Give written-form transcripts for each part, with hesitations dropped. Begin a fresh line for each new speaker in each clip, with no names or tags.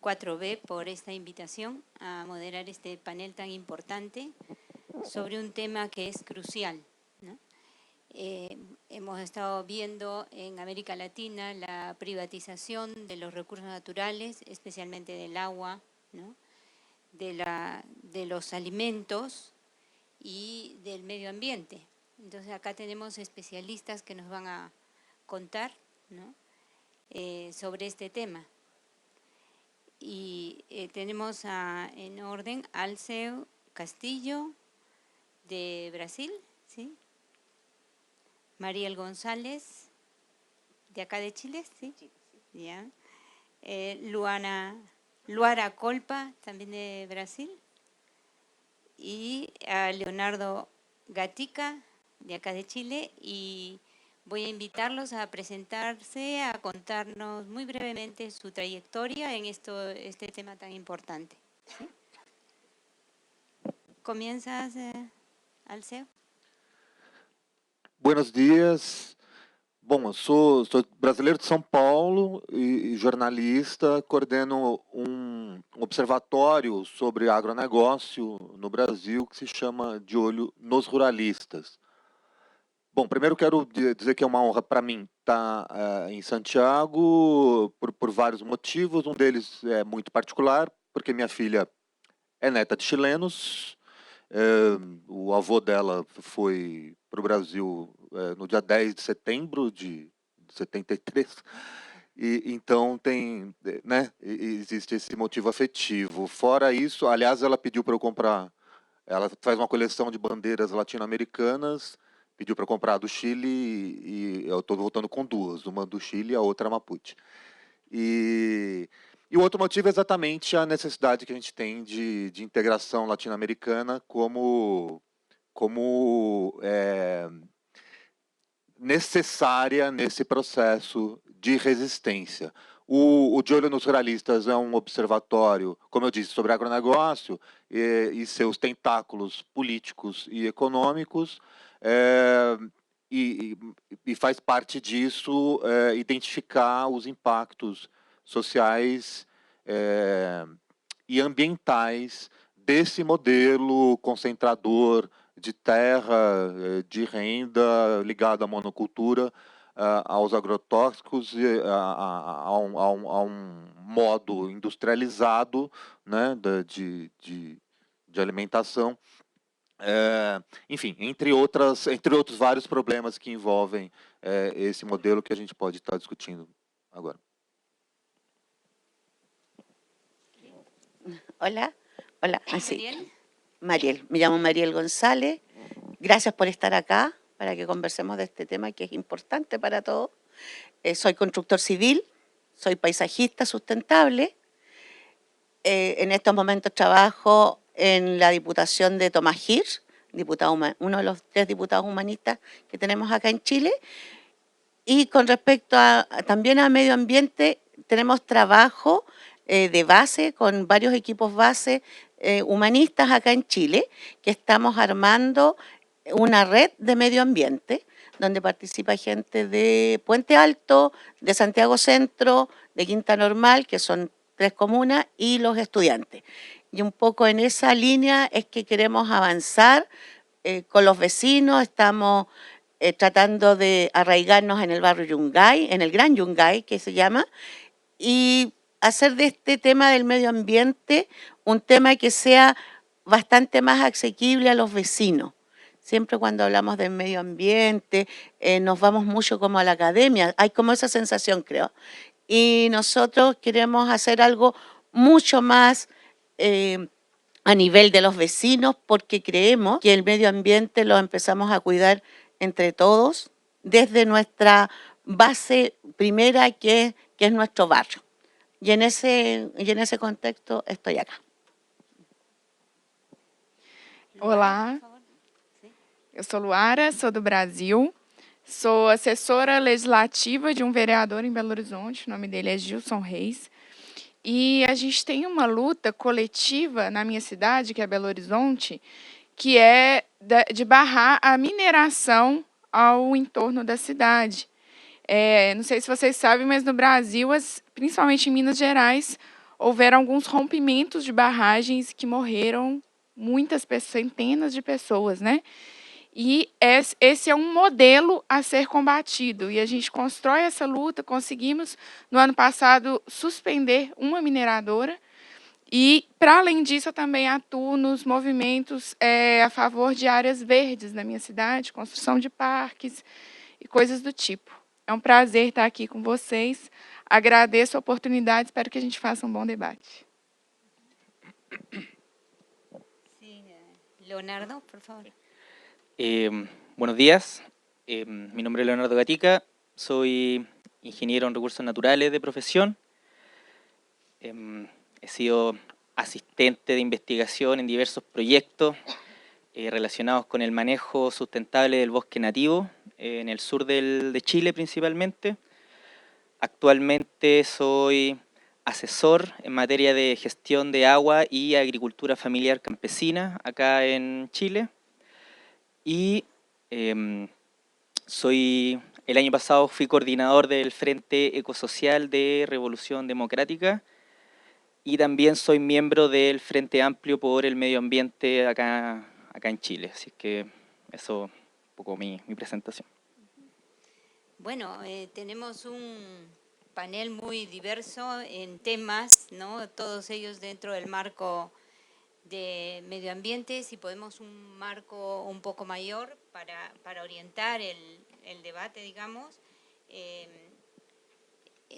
4B por esta invitación a moderar este panel tan importante sobre un tema que es crucial, ¿no? Hemos estado viendo en América Latina la privatización de los recursos naturales, especialmente del agua, ¿no? de los alimentos y del medio ambiente. Entonces acá tenemos especialistas que nos van a contar, ¿no? Sobre este tema. Y tenemos en orden Alceu Castillo de Brasil, ¿sí? Mariel González de acá de Chile, ¿sí? Ya. Luara Colpa, también de Brasil, y a Leonardo Gatica, de acá de Chile, y voy a invitarlos a presentarse, a contarnos muy brevemente su trayectoria en este tema tan importante, ¿sí? ¿Comienzas, Alceu?
Buenos dias. Bom, eu sou brasileiro de São Paulo e jornalista, coordeno um observatório sobre agronegócio no Brasil que se chama De Olho nos Ruralistas. Bom, primeiro quero dizer que é uma honra para mim estar em Santiago por vários motivos. Um deles é muito particular, porque minha filha é neta de chilenos. O avô dela foi para o Brasil no dia 10 de setembro de 73. E, então tem, né, existe esse motivo afetivo. Fora isso, aliás, ela pediu para eu comprar, ela faz uma coleção de bandeiras latino-americanas, pediu para eu comprar a do Chile e eu estou voltando com duas, uma do Chile e a outra Mapuche. E o outro motivo é exatamente a necessidade que a gente tem de integração latino-americana como necessária nesse processo de resistência. O De Olho nos Ruralistas é um observatório, como eu disse, sobre agronegócio e seus tentáculos políticos e econômicos, e faz parte disso identificar os impactos sociais e ambientais desse modelo concentrador de terra, de renda, ligado à monocultura, aos agrotóxicos, a um modo industrializado, né, de alimentação. Enfim, entre outros vários problemas que envolvem esse modelo que a gente pode estar discutindo agora.
Hola, así.
Mariel.
Mariel, me llamo Mariel González. Gracias por estar acá para que conversemos de este tema que es importante para todos. Soy constructor civil, soy paisajista sustentable. En estos momentos trabajo en la Diputación de Tomás Hirsch, uno de los 3 diputados humanistas que tenemos acá en Chile. Y con respecto también a medio ambiente, tenemos trabajo de base con varios equipos base humanistas acá en Chile, que estamos armando una red de medio ambiente, donde participa gente de Puente Alto, de Santiago Centro, de Quinta Normal, que son 3 comunas, y los estudiantes. Y un poco en esa línea es que queremos avanzar con los vecinos. Estamos tratando de arraigarnos en el barrio Yungay, en el Gran Yungay, que se llama, y hacer de este tema del medio ambiente un tema que sea bastante más asequible a los vecinos. Siempre cuando hablamos del medio ambiente nos vamos mucho como a la academia, hay como esa sensación, creo. Y nosotros queremos hacer algo mucho más a nivel de los vecinos, porque creemos que el medio ambiente lo empezamos a cuidar entre todos, desde nuestra base primera, que es nuestro barrio. Y en ese contexto estoy acá.
Olá, eu sou Luara, sou do Brasil, sou assessora legislativa de um vereador em Belo Horizonte, o nome dele é Gilson Reis, e a gente tem uma luta coletiva na minha cidade, que é Belo Horizonte, que é de barrar a mineração ao entorno da cidade. Não sei se vocês sabem, mas no Brasil, principalmente em Minas Gerais, houveram alguns rompimentos de barragens que morreram muitas pessoas, centenas de pessoas, né? E esse é um modelo a ser combatido. E a gente constrói essa luta, conseguimos, no ano passado, suspender uma mineradora. E, para além disso, eu também atuo nos movimentos a favor de áreas verdes na minha cidade, construção de parques e coisas do tipo. É um prazer estar aqui com vocês. Agradeço a oportunidade, espero que a gente faça um bom debate.
Sí, Leonardo, por favor.
Buenos días, mi nombre es Leonardo Gatica, soy ingeniero en recursos naturales de profesión. He sido asistente de investigación en diversos proyectos relacionados con el manejo sustentable del bosque nativo en el sur de Chile principalmente. Actualmente soy asesor en materia de gestión de agua y agricultura familiar campesina acá en Chile. Y el año pasado fui coordinador del Frente Ecosocial de Revolución Democrática y también soy miembro del Frente Amplio por el Medio Ambiente acá en Chile. Así que eso es un poco mi presentación.
Bueno, tenemos un panel muy diverso en temas, ¿no? Todos ellos dentro del marco de medio ambiente, si podemos un marco un poco mayor para orientar el debate, digamos.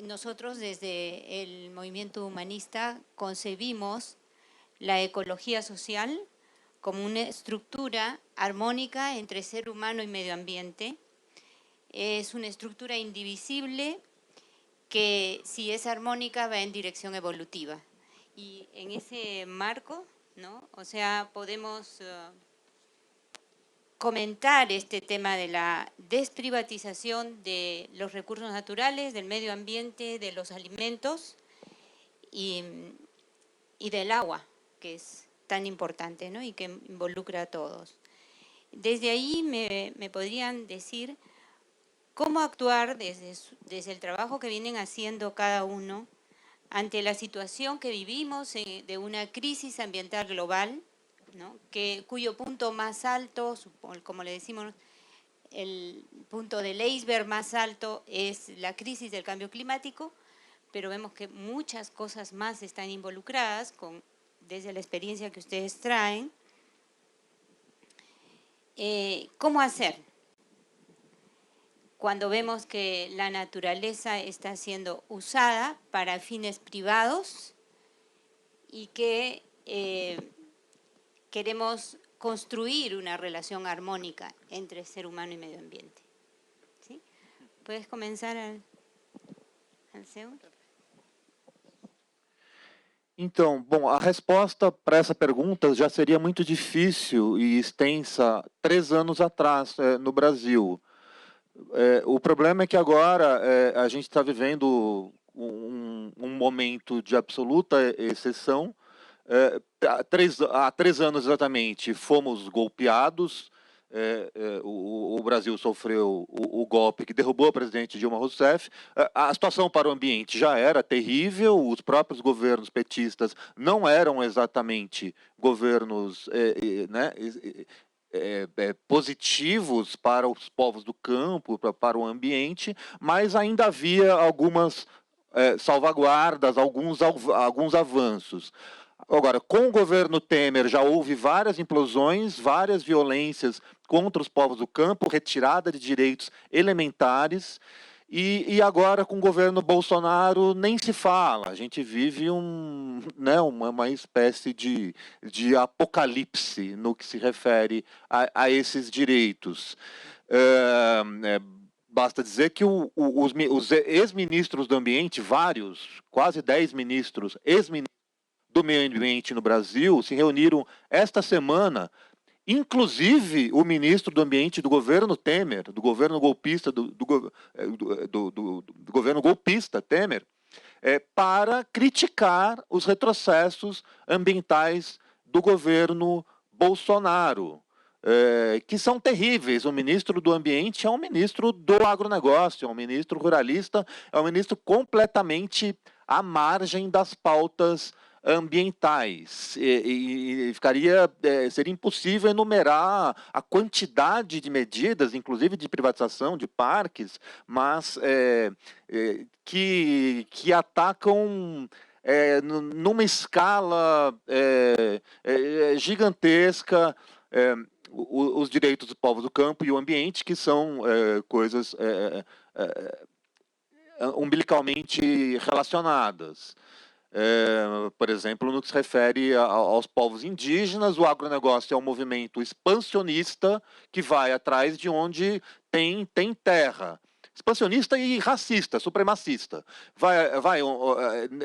Nosotros desde el movimiento humanista concebimos la ecología social como una estructura armónica entre ser humano y medio ambiente. Es una estructura indivisible que, si es armónica, va en dirección evolutiva. Y en ese marco, ¿no? O sea, podemos comentar este tema de la desprivatización de los recursos naturales, del medio ambiente, de los alimentos y del agua, que es tan importante, ¿no? Y que involucra a todos. Desde ahí me podrían decir cómo actuar desde el trabajo que vienen haciendo cada uno ante la situación que vivimos de una crisis ambiental global, ¿no? Cuyo punto más alto, como le decimos, el punto del iceberg más alto es la crisis del cambio climático, pero vemos que muchas cosas más están involucradas desde la experiencia que ustedes traen. ¿Cómo hacer? Cuando vemos que la naturaleza está siendo usada para fines privados y que queremos construir una relación armónica entre ser humano y medio ambiente. ¿Sí? ¿Puedes comenzar al seu?
Então, bom, a resposta para essa pergunta já seria muito difícil e extensa 3 anos atrás no Brasil. O problema é que agora a gente está vivendo um momento de absoluta exceção. Há 3 anos exatamente fomos golpeados, o Brasil sofreu o golpe que derrubou a presidente Dilma Rousseff. A situação para o ambiente já era terrível, os próprios governos petistas não eram exatamente governos positivos para os povos do campo, para o ambiente, mas ainda havia algumas salvaguardas, alguns avanços. Agora, com o governo Temer já houve várias implosões, várias violências contra os povos do campo, retirada de direitos elementares, e agora com o governo Bolsonaro nem se fala. A gente vive uma espécie de apocalipse no que se refere a esses direitos. Basta dizer que os ex-ministros do ambiente, quase 10 ministros, ex-ministros do meio ambiente no Brasil, se reuniram esta semana, inclusive o ministro do ambiente do governo Temer, do governo golpista, do governo golpista Temer, para criticar os retrocessos ambientais do governo Bolsonaro, que são terríveis. O ministro do ambiente é um ministro do agronegócio, é um ministro ruralista, é um ministro completamente à margem das pautas ambientais e ficaria seria impossível enumerar a quantidade de medidas, inclusive de privatização de parques, mas que atacam numa escala gigantesca os direitos do povo do campo e o ambiente, que são coisas umbilicalmente relacionadas. Por exemplo, no que se refere aos povos indígenas, o agronegócio é um movimento expansionista que vai atrás de onde tem terra. Expansionista e racista, supremacista.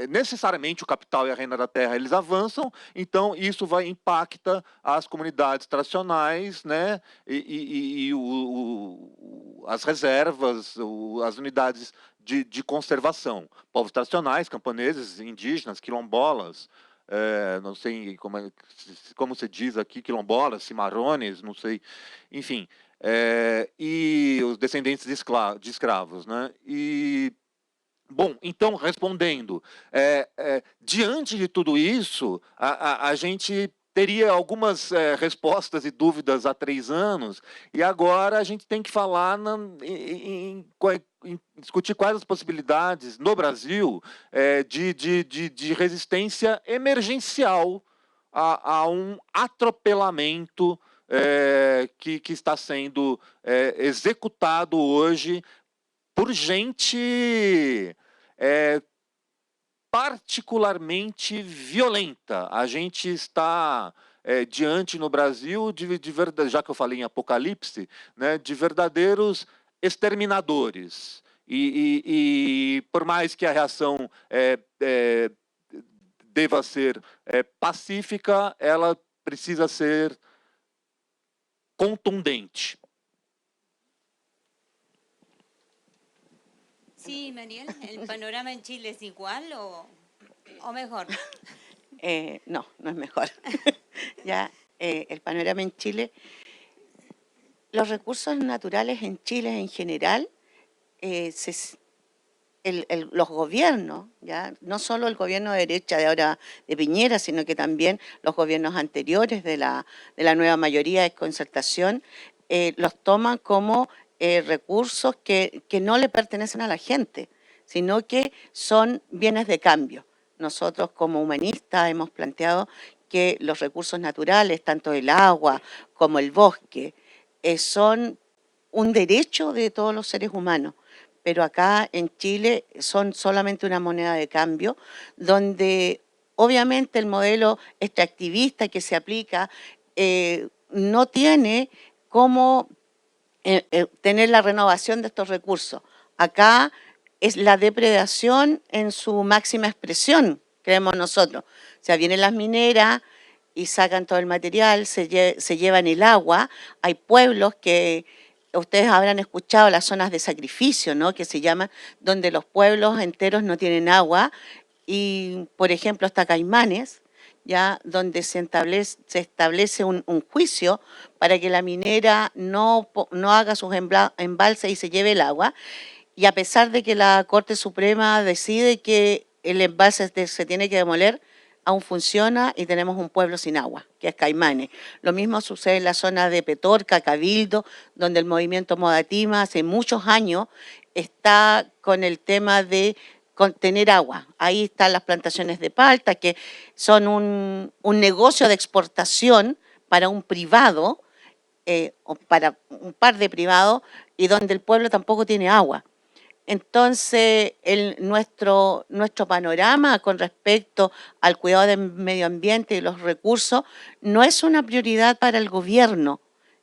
Necessariamente o capital e a renda da terra eles avançam, então isso impacta as comunidades tradicionais, né, as reservas, as unidades de conservação. Povos tradicionais, camponeses, indígenas, quilombolas, não sei como se diz aqui, quilombolas, cimarrones, não sei, enfim, e os descendentes de escravos, né? E, bom, então, respondendo, diante de tudo isso, a gente teria algumas respostas e dúvidas há 3 anos, e agora a gente tem que falar em discutir quais as possibilidades no Brasil de resistência emergencial a um atropelamento que está sendo executado hoje por gente particularmente violenta. A gente está diante no Brasil, já que eu falei em apocalipse, né, de verdadeiros exterminadores. E por mais que a reação deva ser pacífica, ela precisa ser contundente.
Sí, Mariel, ¿el panorama en Chile es igual o mejor?
No, no es mejor. Ya, el panorama en Chile, los recursos naturales en Chile en general, los gobiernos, ¿ya? No solo el gobierno de derecha de ahora de Piñera, sino que también los gobiernos anteriores de la nueva mayoría de concertación, los toman como recursos que no le pertenecen a la gente, sino que son bienes de cambio. Nosotros como humanistas hemos planteado que los recursos naturales, tanto el agua como el bosque, son un derecho de todos los seres humanos, pero acá en Chile son solamente una moneda de cambio, donde obviamente el modelo extractivista que se aplica no tiene cómo tener la renovación de estos recursos. Acá es la depredación en su máxima expresión, creemos nosotros. O sea, vienen las mineras y sacan todo el material, se llevan el agua. Hay pueblos que ustedes habrán escuchado, las zonas de sacrificio, ¿no?, que se llaman, donde los pueblos enteros no tienen agua. Y, por ejemplo, hasta Caimanes, ya, donde se establece un juicio para que la minera no haga sus embalses y se lleve el agua. Y a pesar de que la Corte Suprema decide que el embalse se tiene que demoler, aún funciona y tenemos un pueblo sin agua, que es Caimanes. Lo mismo sucede en la zona de Petorca, Cabildo, donde el movimiento Modatima hace muchos años está con el tema de tener agua. Ahí están las plantaciones de palta, que son un negocio de exportación para un privado, o para un par de privados, y donde el pueblo tampoco tiene agua. Entonces, nuestro panorama con respecto al cuidado del medio ambiente y los recursos no es una prioridad para el gobierno,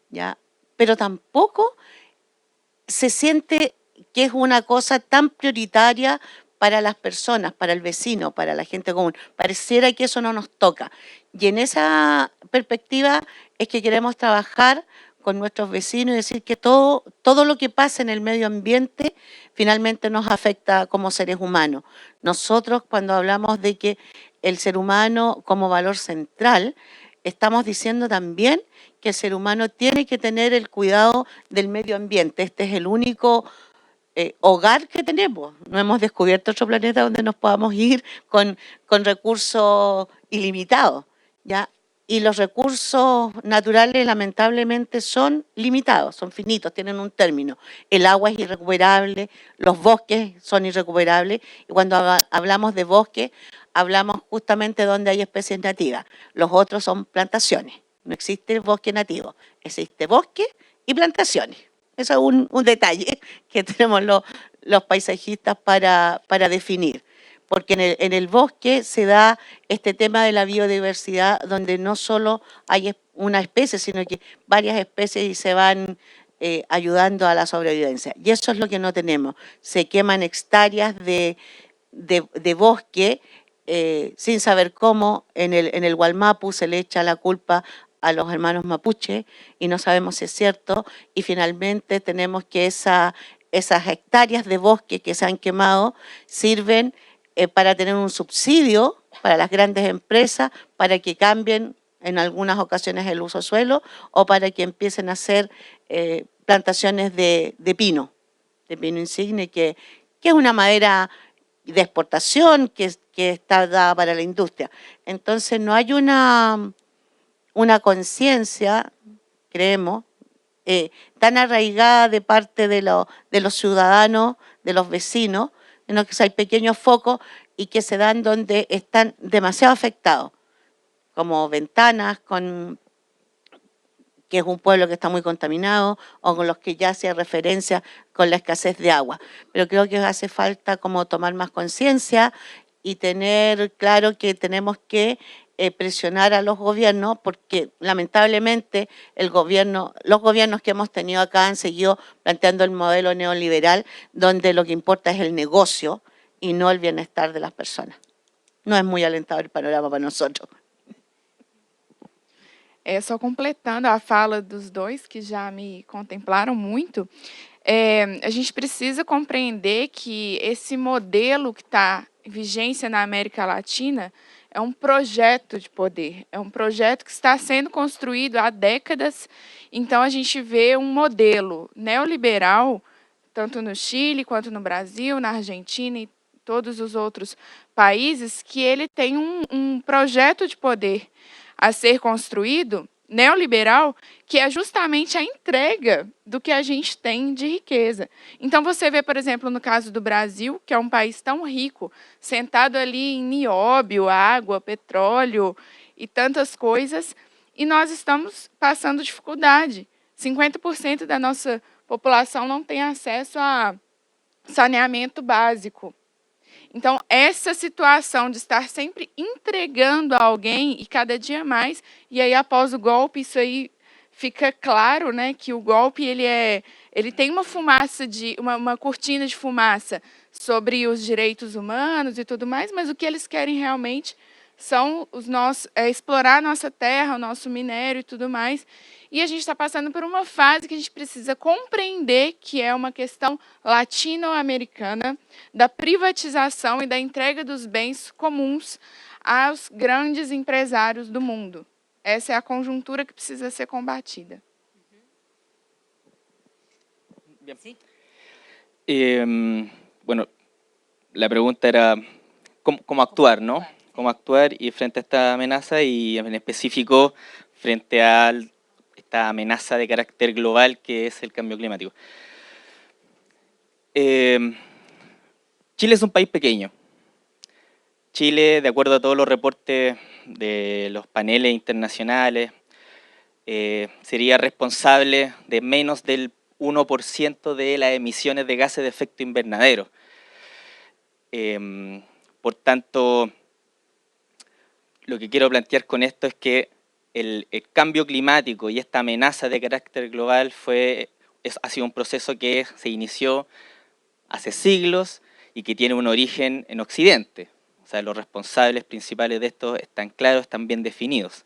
¿ya? Pero tampoco se siente que es una cosa tan prioritaria para las personas, para el vecino, para la gente común. Pareciera que eso no nos toca. Y en esa perspectiva es que queremos trabajar con nuestros vecinos y decir que todo lo que pasa en el medio ambiente finalmente nos afecta como seres humanos. Nosotros, cuando hablamos de que el ser humano como valor central, estamos diciendo también que el ser humano tiene que tener el cuidado del medio ambiente. Este es el único hogar que tenemos. No hemos descubierto otro planeta donde nos podamos ir con recursos ilimitados, ¿ya? Y los recursos naturales lamentablemente son limitados, son finitos, tienen un término. El agua es irrecuperable, los bosques son irrecuperables, y cuando hablamos de bosque, hablamos justamente donde hay especies nativas. Los otros son plantaciones, no existe bosque nativo, existe bosque y plantaciones. Eso es un detalle que tenemos los paisajistas para definir. Porque en el bosque se da este tema de la biodiversidad, donde no solo hay una especie, sino que varias especies y se van ayudando a la sobrevivencia. Y eso es lo que no tenemos. Se queman hectáreas de bosque sin saber cómo. En el Gualmapu se le echa la culpa a los hermanos mapuche y no sabemos si es cierto, y finalmente tenemos que esas hectáreas de bosque que se han quemado sirven para tener un subsidio para las grandes empresas, para que cambien en algunas ocasiones el uso suelo o para que empiecen a hacer plantaciones de pino insigne, que es una madera de exportación que está dada para la industria. Entonces no hay una conciencia, creemos, tan arraigada de parte de los ciudadanos, de los vecinos, sino que hay pequeños focos y que se dan donde están demasiado afectados, como Ventanas, que es un pueblo que está muy contaminado, o con los que ya hacía referencia con la escasez de agua. Pero creo que hace falta como tomar más conciencia y tener claro que tenemos que presionar a los gobiernos, porque lamentablemente los gobiernos que hemos tenido acá han seguido planteando el modelo neoliberal, donde lo que importa es el negocio y no el bienestar de las personas. No es muy alentador el panorama para nosotros.
Só completando a fala dos dois, que já me contemplaram muito, a gente precisa compreender que esse modelo que está em vigência na América Latina é um projeto de poder, é um projeto que está sendo construído há décadas. Então, a gente vê um modelo neoliberal, tanto no Chile, quanto no Brasil, na Argentina e todos os outros países, que ele tem um projeto de poder a ser construído, neoliberal, que é justamente a entrega do que a gente tem de riqueza. Então, você vê, por exemplo, no caso do Brasil, que é um país tão rico, sentado ali em nióbio, água, petróleo e tantas coisas, e nós estamos passando dificuldade. 50% da nossa população não tem acesso a saneamento básico. Então, essa situação de estar sempre entregando a alguém, e cada dia mais, e aí após o golpe, isso aí fica claro, né, que o golpe ele tem uma fumaça uma cortina de fumaça sobre os direitos humanos e tudo mais, mas o que eles querem realmente são explorar a nossa terra, o nosso minério e tudo mais. E a gente está passando por uma fase que a gente precisa compreender que é uma questão latino-americana da privatização e da entrega dos bens comuns aos grandes empresários do mundo. Essa é a conjuntura que precisa ser combatida.
Bueno, la pregunta era cómo actuar, ¿no? Cómo actuar y frente a esta amenaza y en específico frente a esta amenaza de carácter global que es el cambio climático. Chile es un país pequeño. Chile, de acuerdo a todos los reportes de los paneles internacionales, sería responsable de menos del 1% de las emisiones de gases de efecto invernadero. Por tanto, lo que quiero plantear con esto es que el cambio climático y esta amenaza de carácter global ha sido un proceso que se inició hace siglos y que tiene un origen en Occidente. O sea, los responsables principales de esto están claros, están bien definidos.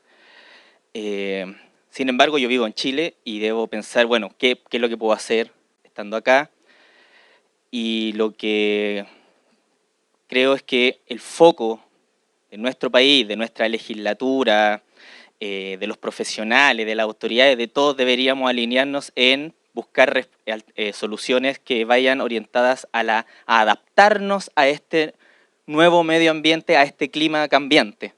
Sin embargo, yo vivo en Chile y debo pensar, bueno, ¿qué es lo que puedo hacer estando acá? Y lo que creo es que el foco de nuestro país, de nuestra legislatura, de los profesionales, de las autoridades, de todos deberíamos alinearnos en buscar soluciones que vayan orientadas a adaptarnos a este nuevo medio ambiente, a este clima cambiante.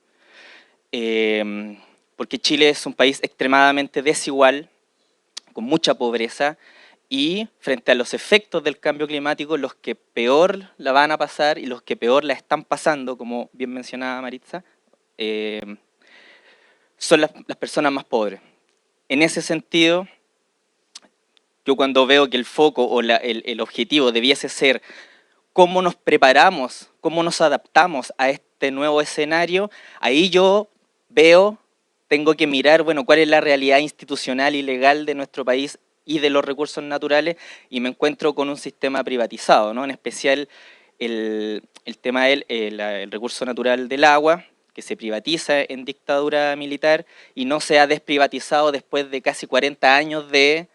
Porque Chile es un país extremadamente desigual, con mucha pobreza, y frente a los efectos del cambio climático, los que peor la van a pasar y los que peor la están pasando, como bien mencionaba Maritza, son las personas más pobres. En ese sentido, yo cuando veo que el foco o el objetivo debiese ser cómo nos preparamos, cómo nos adaptamos a este nuevo escenario, ahí yo tengo que mirar, bueno, cuál es la realidad institucional y legal de nuestro país y de los recursos naturales, y me encuentro con un sistema privatizado, ¿no? En especial el tema el recurso natural del agua, que se privatiza en dictadura militar y no se ha desprivatizado después de casi 40 años de...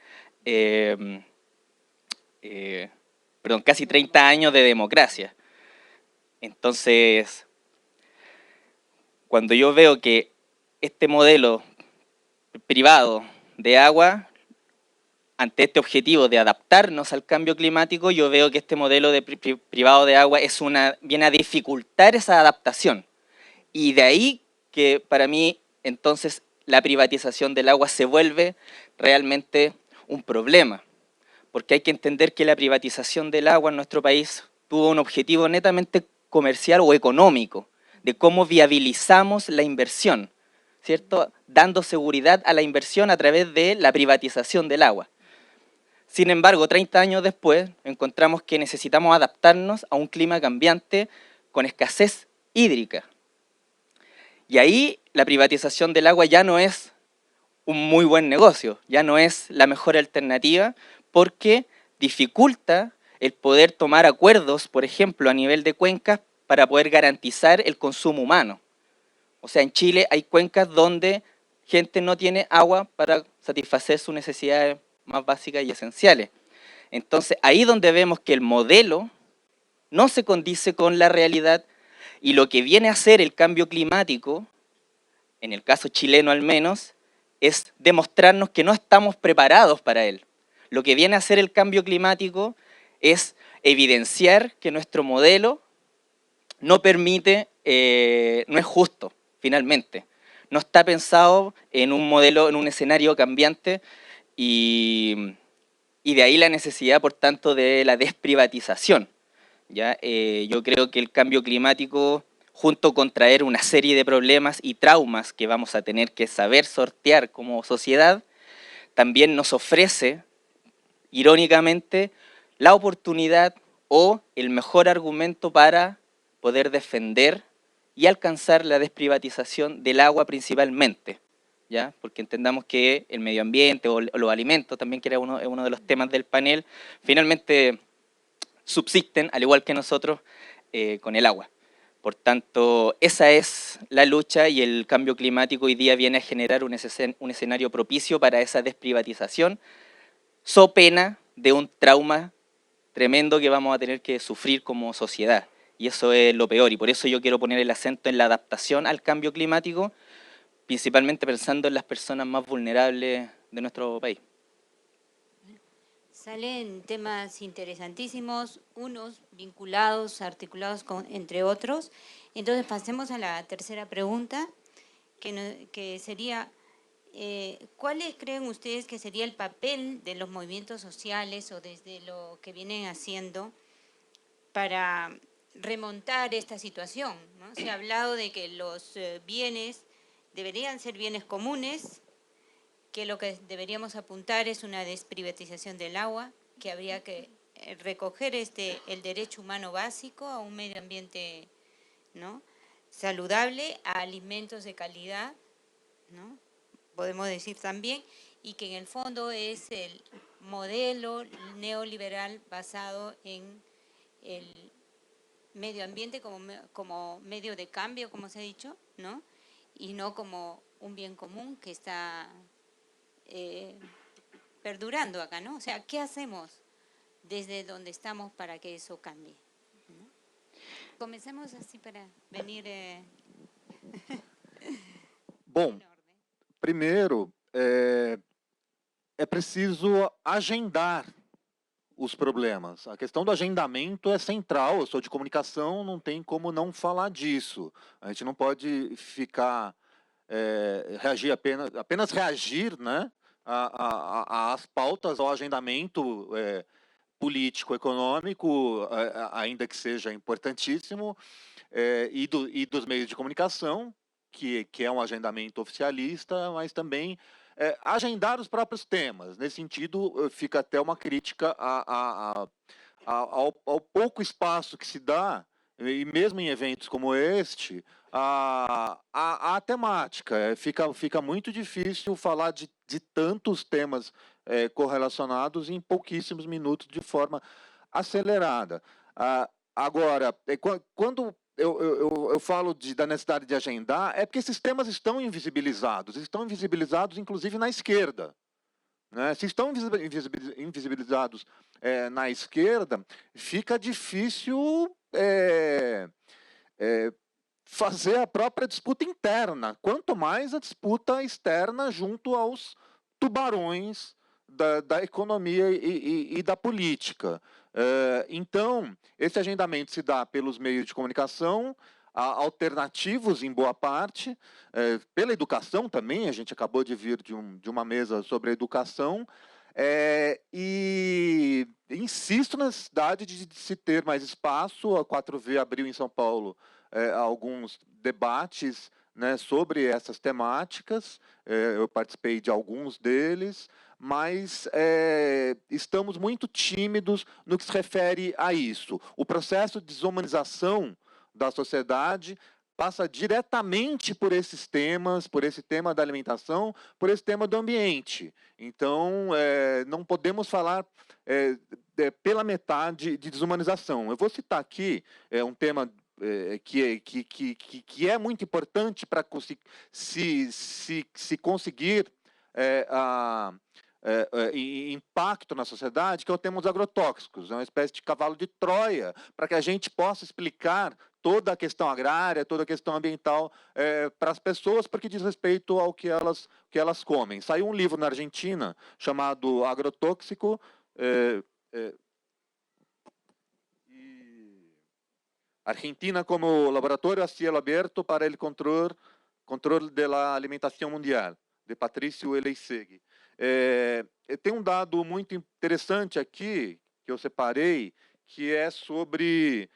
casi 30 años de democracia. Entonces, cuando yo veo que este modelo privado de agua, ante este objetivo de adaptarnos al cambio climático, yo veo que este modelo privado de agua viene a dificultar esa adaptación. Y de ahí que para mí, entonces, la privatización del agua se vuelve realmente un problema. Porque hay que entender que la privatización del agua en nuestro país tuvo un objetivo netamente comercial o económico, de cómo viabilizamos la inversión, ¿cierto? Dando seguridad a la inversión a través de la privatización del agua. Sin embargo, 30 años después, encontramos que necesitamos adaptarnos a un clima cambiante con escasez hídrica. Y ahí la privatización del agua ya no es un muy buen negocio, ya no es la mejor alternativa, porque dificulta el poder tomar acuerdos, por ejemplo, a nivel de cuencas, para poder garantizar el consumo humano. O sea, en Chile hay cuencas donde gente no tiene agua para satisfacer sus necesidades más básicas y esenciales. Entonces, ahí donde vemos que el modelo no se condice con la realidad y lo que viene a ser el cambio climático, en el caso chileno al menos, es demostrarnos que no estamos preparados para él. Lo que viene a ser el cambio climático es evidenciar que nuestro modelo no permite, no es justo, finalmente. No está pensado en un modelo, en un escenario cambiante y de ahí la necesidad, por tanto, de la desprivatización. ¿Ya? Yo creo que el cambio climático, junto con traer una serie de problemas y traumas que vamos a tener que saber sortear como sociedad, también nos ofrece, irónicamente, la oportunidad o el mejor argumento para poder defender y alcanzar la desprivatización del agua principalmente, ¿ya? Porque entendamos que el medio ambiente o los alimentos, también que era uno de los temas del panel, finalmente subsisten, al igual que nosotros, con el agua. Por tanto, esa es la lucha y el cambio climático hoy día viene a generar un escenario propicio para esa desprivatización, so pena de un trauma tremendo que vamos a tener que sufrir como sociedad. Y eso es lo peor, y por eso yo quiero poner el acento en la adaptación al cambio climático, principalmente pensando en las personas más vulnerables de nuestro país.
Salen temas interesantísimos, unos vinculados, articulados entre otros. Entonces pasemos a la tercera pregunta, que sería, ¿cuáles creen ustedes que sería el papel de los movimientos sociales o desde lo que vienen haciendo para remontar esta situación, ¿no? Se ha hablado de que los bienes deberían ser bienes comunes, que lo que deberíamos apuntar es una desprivatización del agua, que habría que recoger el derecho humano básico a un medio ambiente, ¿no?, saludable, a alimentos de calidad, ¿no?, podemos decir también, y que en el fondo es el modelo neoliberal basado en el medio ambiente como medio de cambio, como se ha dicho, ¿no?, y no como un bien común que está perdurando acá, ¿no? O sea, ¿qué hacemos desde donde estamos para que eso cambie? ¿No? Comencemos así para venir...
Bom, primeiro, é preciso agendar os problemas. A questão do agendamento é central. Eu sou de comunicação, não tem como não falar disso. A gente não pode ficar reagir apenas reagir, né, às pautas, ao agendamento político, econômico, ainda que seja importantíssimo, e dos meios de comunicação, que é um agendamento oficialista, mas também agendar os próprios temas. Nesse sentido, fica até uma crítica ao pouco espaço que se dá, e mesmo em eventos como este, a temática. Fica muito difícil falar de tantos temas correlacionados em pouquíssimos minutos de forma acelerada. Agora, quando eu falo da necessidade de agendar, é porque esses temas estão invisibilizados inclusive na esquerda. Né? Se estão invisibilizados na esquerda, fica difícil fazer a própria disputa interna, quanto mais a disputa externa junto aos tubarões da economia e da política. Então, esse agendamento se dá pelos meios de comunicação, alternativos em boa parte, pela educação também. A gente acabou de vir de uma mesa sobre a educação, e insisto na necessidade de se ter mais espaço. A 4V abriu em São Paulo alguns debates, né, sobre essas temáticas. Eu participei de alguns deles, mas estamos muito tímidos no que se refere a isso. O processo de desumanização da sociedade passa diretamente por esses temas, por esse tema da alimentação, por esse tema do ambiente. Então, não podemos falar pela metade de desumanização. Eu vou citar aqui um tema que é muito importante para se conseguir impacto na sociedade, que é o tema dos agrotóxicos. É uma espécie de cavalo de Troia para que a gente possa explicar toda a questão agrária, toda a questão ambiental para as pessoas, porque diz respeito ao que elas comem. Saiu um livro na Argentina chamado Agrotóxico, Argentina como laboratório a cielo aberto para el control de la alimentación mundial, de Patrício Eleisegui. Tem um dado muito interessante aqui, que eu separei, que é sobre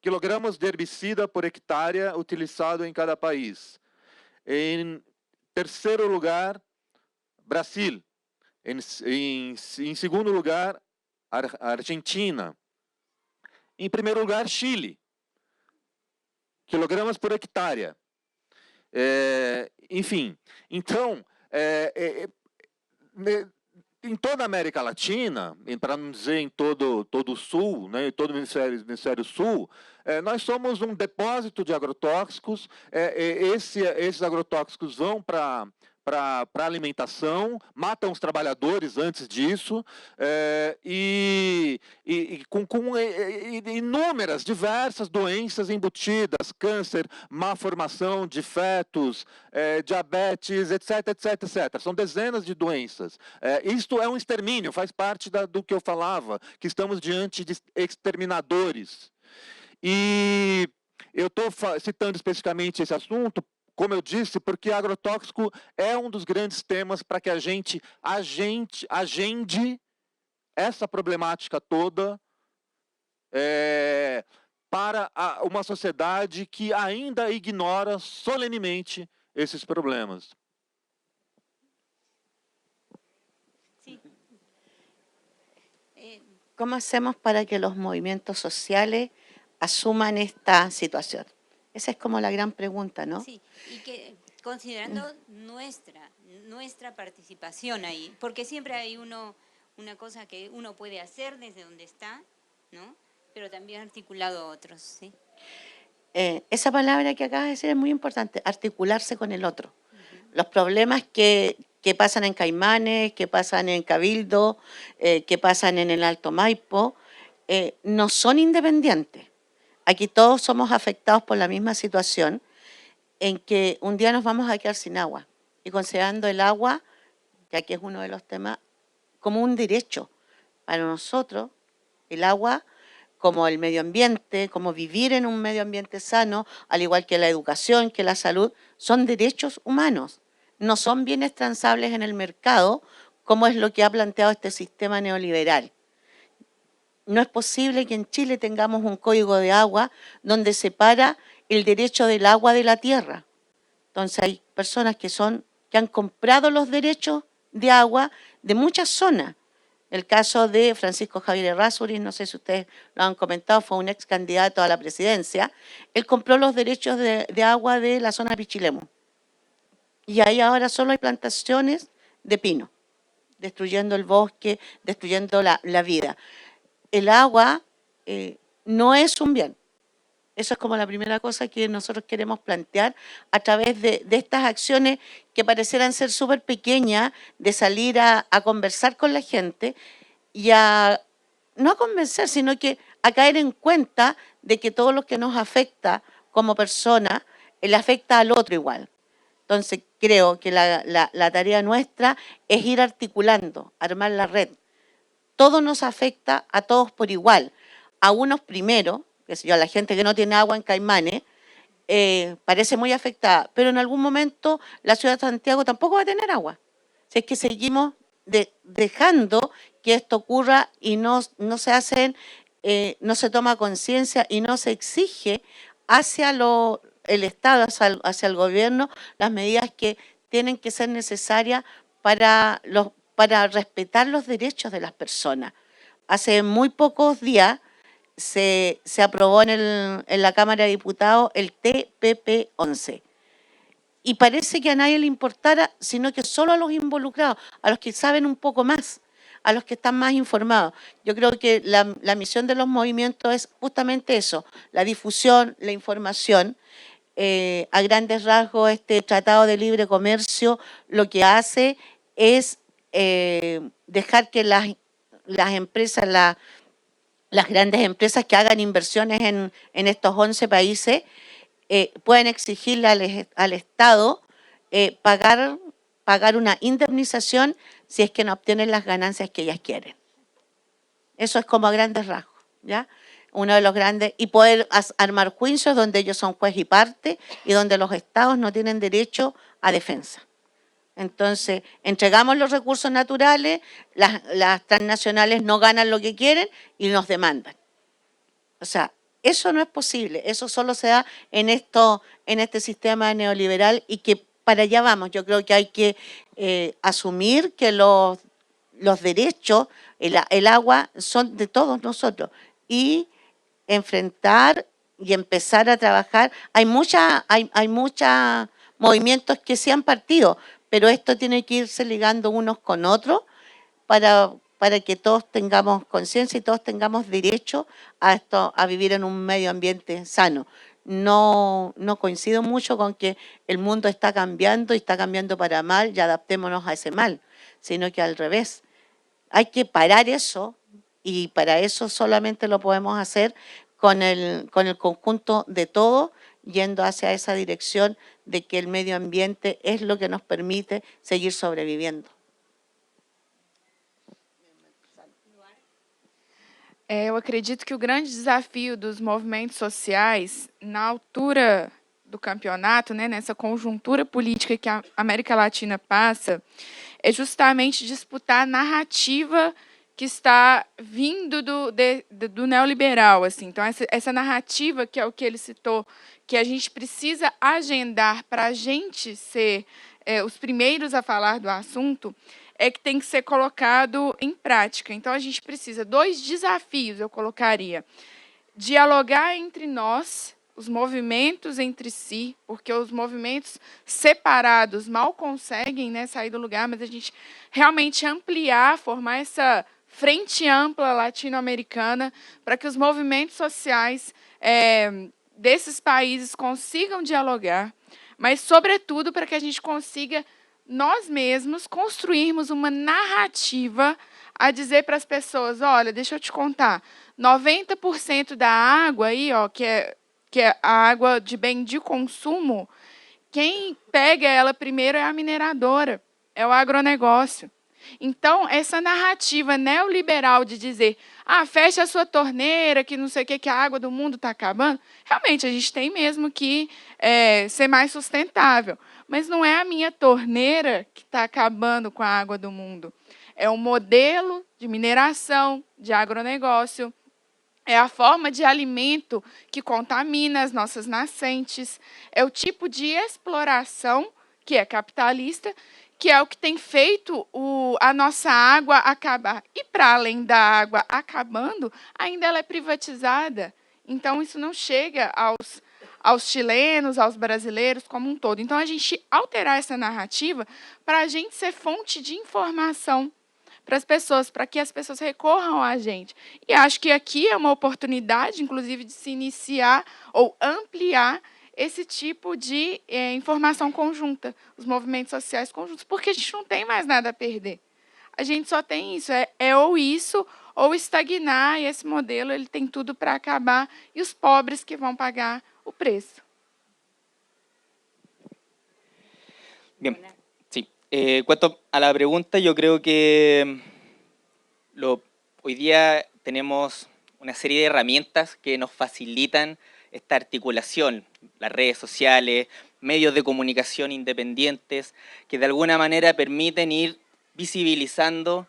quilogramas de herbicida por hectare utilizado em cada país. Em terceiro lugar, Brasil. Em segundo lugar, Argentina. Em primeiro lugar, Chile. Quilogramas por hectare. Enfim, então, em toda a América Latina, para não dizer em todo o Sul, né, em todo o hemisfério Sul, nós somos um depósito de agrotóxicos. Esses agrotóxicos vão para a alimentação, matam os trabalhadores antes disso, com inúmeras, diversas doenças embutidas, câncer, má formação de fetos, diabetes, etc, etc, etc. São dezenas de doenças. Isto é um extermínio, faz parte do que eu falava, que estamos diante de exterminadores. E eu estou citando especificamente esse assunto, como eu disse, porque agrotóxico é um dos grandes temas para que a gente agende essa problemática toda para uma sociedade que ainda ignora solenemente esses problemas.
Sí.
¿Cómo hacemos para que los movimientos sociales asuman esta situación? Esa es como la gran pregunta, ¿no?
Sí, y que considerando nuestra participación ahí, porque siempre hay una cosa que uno puede hacer desde donde está, ¿no? Pero también articulado a otros, ¿sí?
Esa palabra que acabas de decir es muy importante, articularse con el otro. Los problemas que pasan en Caimanes, que pasan en Cabildo, que pasan en el Alto Maipo, no son independientes. Aquí todos somos afectados por la misma situación, en que un día nos vamos a quedar sin agua. y considerando el agua, ya que es uno de los temas, como un derecho. Para nosotros, el agua, como el medio ambiente, como vivir en un medio ambiente sano, al igual que la educación, que la salud, son derechos humanos. No son bienes transables en el mercado, como es lo que ha planteado este sistema neoliberal. No es posible que en Chile tengamos un código de agua donde separa el derecho del agua de la tierra. Entonces hay personas que han comprado los derechos de agua de muchas zonas. El caso de Francisco Javier Errázuriz, no sé si ustedes lo han comentado, fue un ex candidato a la presidencia. Él compró los derechos de agua de la zona de Pichilemu. Y ahí ahora solo hay plantaciones de pino, destruyendo el bosque, destruyendo la vida. El agua no es un bien. Eso es como la primera cosa que nosotros queremos plantear a través de estas acciones que parecieran ser súper pequeñas, de salir a conversar con la gente y no a convencer, sino que a caer en cuenta de que todo lo que nos afecta como persona, le afecta al otro igual. Entonces creo que la tarea nuestra es ir articulando, armar la red. Todo nos afecta a todos por igual. A unos primero, que sé yo, a la gente que no tiene agua en Caimanes, parece muy afectada, pero en algún momento la ciudad de Santiago tampoco va a tener agua. Si es que seguimos dejando que esto ocurra y no se hacen, no se toma conciencia y no se exige hacia el Estado, hacia el gobierno, las medidas que tienen que ser necesarias para respetar los derechos de las personas. Hace muy pocos días se aprobó en la Cámara de Diputados el TPP-11. Y parece que a nadie le importara, sino que solo a los involucrados, a los que saben un poco más, a los que están más informados. Yo creo que la misión de los movimientos es justamente eso, la difusión, la información. A grandes rasgos, este Tratado de Libre Comercio lo que hace es dejar que las empresas, las grandes empresas que hagan inversiones en estos 11 países pueden exigirle al Estado pagar una indemnización si es que no obtienen las ganancias que ellas quieren. Eso es como a grandes rasgos, ¿ya? Uno de los grandes, y poder armar juicios donde ellos son juez y parte y donde los estados no tienen derecho a defensa. Entonces, entregamos los recursos naturales, las transnacionales no ganan lo que quieren y nos demandan. O sea, eso no es posible, eso solo se da en este sistema neoliberal y que para allá vamos. Yo creo que hay que asumir que los derechos, el agua son de todos nosotros y enfrentar y empezar a trabajar. Hay muchos movimientos que se han partido, pero esto tiene que irse ligando unos con otros para que todos tengamos conciencia y todos tengamos derecho a vivir en un medio ambiente sano. No coincido mucho con que el mundo está cambiando y está cambiando para mal y adaptémonos a ese mal, sino que al revés. Hay que parar eso y para eso solamente lo podemos hacer con el conjunto de todos, yendo hacia esa dirección de que el medio ambiente es lo que nos permite seguir sobreviviendo.
Eu acredito que o grande desafio dos movimentos sociais, na altura do campeonato, né, nessa conjuntura política que a América Latina passa, é justamente disputar a narrativa que está vindo do neoliberal. Assim. Então, essa narrativa, que é o que ele citou, que a gente precisa agendar para a gente ser os primeiros a falar do assunto, é que tem que ser colocado em prática. Então, a gente precisa, 2 desafios, eu colocaria. Dialogar entre nós, os movimentos entre si, porque os movimentos separados mal conseguem, né, sair do lugar, mas a gente realmente ampliar, formar essa frente ampla latino-americana para que os movimentos sociais desses países consigam dialogar, mas, sobretudo, para que a gente consiga nós mesmos construirmos uma narrativa a dizer para as pessoas, olha, deixa eu te contar, 90% da água aí, ó, que é a água de bem de consumo, quem pega ela primeiro é a mineradora, é o agronegócio. Então, essa narrativa neoliberal de dizer fecha a sua torneira, que não sei o que a água do mundo está acabando, realmente a gente tem mesmo que ser mais sustentável. Mas não é a minha torneira que está acabando com a água do mundo. É o modelo de mineração, de agronegócio, é a forma de alimento que contamina as nossas nascentes, é o tipo de exploração que é capitalista, que é o que tem feito a nossa água acabar. E, para além da água acabando, ainda ela é privatizada. Então, isso não chega aos chilenos, aos brasileiros como um todo. Então, a gente alterar essa narrativa para a gente ser fonte de informação para as pessoas, para que as pessoas recorram a gente. E acho que aqui é uma oportunidade, inclusive, de se iniciar ou ampliar esse tipo de informação conjunta, os movimentos sociais conjuntos, porque a gente não tem mais nada a perder. A gente só tem isso, ou isso, ou estagnar, e esse modelo ele tem tudo para acabar, e os pobres que vão pagar o preço.
Bien, sí. Cuanto a la pregunta, yo creo que hoy día tenemos una serie de herramientas que nos facilitan esta articulación, las redes sociales, medios de comunicación independientes, que de alguna manera permiten ir visibilizando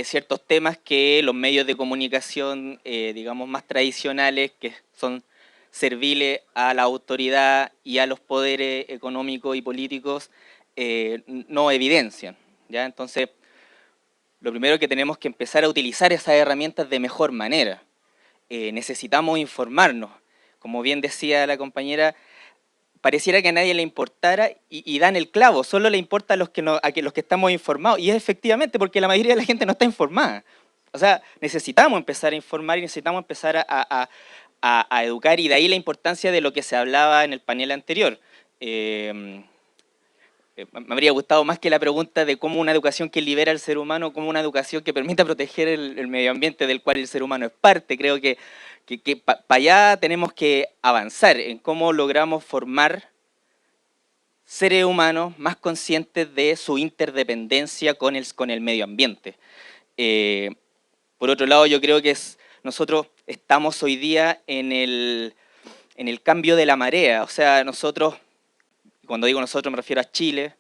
ciertos temas que los medios de comunicación, digamos, más tradicionales, que son serviles a la autoridad y a los poderes económicos y políticos, no evidencian, ¿ya? Entonces, lo primero que tenemos que empezar a utilizar esas herramientas de mejor manera. Necesitamos informarnos. Como bien decía la compañera, pareciera que a nadie le importara y dan el clavo, solo le importa a los que estamos informados. Y es efectivamente porque la mayoría de la gente no está informada. O sea, necesitamos empezar a informar y necesitamos empezar a educar, y de ahí la importancia de lo que se hablaba en el panel anterior. Me habría gustado más que la pregunta de cómo una educación que libera al ser humano, cómo una educación que permita proteger el medio ambiente del cual el ser humano es parte. Creo que para allá tenemos que avanzar en cómo logramos formar seres humanos más conscientes de su interdependencia con el medio ambiente. Por otro lado, yo creo que nosotros estamos hoy día en el cambio de la marea. O sea, nosotros, cuando digo nosotros me refiero a Chile,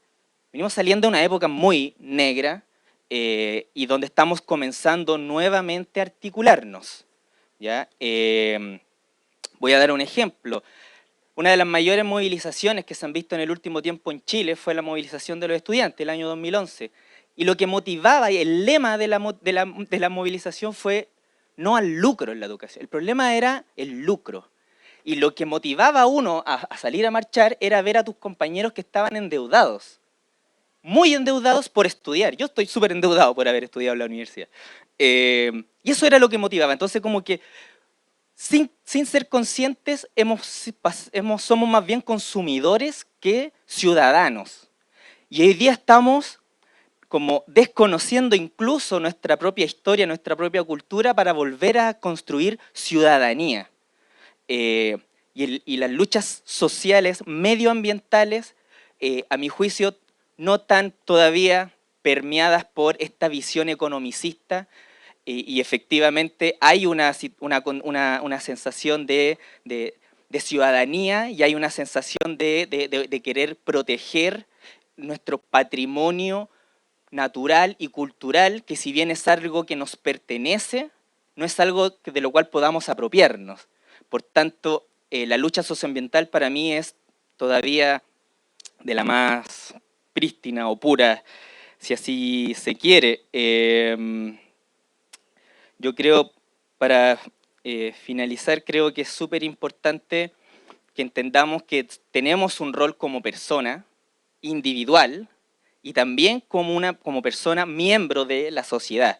venimos saliendo de una época muy negra y donde estamos comenzando nuevamente a articularnos, ¿ya? Voy a dar un ejemplo. Una de las mayores movilizaciones que se han visto en el último tiempo en Chile fue la movilización de los estudiantes, el año 2011. Y lo que motivaba, y el lema de la movilización fue no al lucro en la educación. El problema era el lucro. Y lo que motivaba a uno a salir a marchar era ver a tus compañeros que estaban endeudados. Muy endeudados por estudiar. Yo estoy súper endeudado por haber estudiado en la universidad. Y eso era lo que motivaba. Entonces, como que sin ser conscientes, somos más bien consumidores que ciudadanos. Y hoy día estamos como desconociendo incluso nuestra propia historia, nuestra propia cultura, para volver a construir ciudadanía. Y las luchas sociales, medioambientales, a mi juicio, no tan todavía permeadas por esta visión economicista, y efectivamente hay una sensación de ciudadanía, y hay una sensación de querer proteger nuestro patrimonio natural y cultural, que si bien es algo que nos pertenece, no es algo de lo cual podamos apropiarnos. Por tanto, la lucha socioambiental para mí es todavía de la más prístina o pura, si así se quiere. Yo creo, para finalizar, creo que es súper importante que entendamos que tenemos un rol como persona individual y también como persona miembro de la sociedad.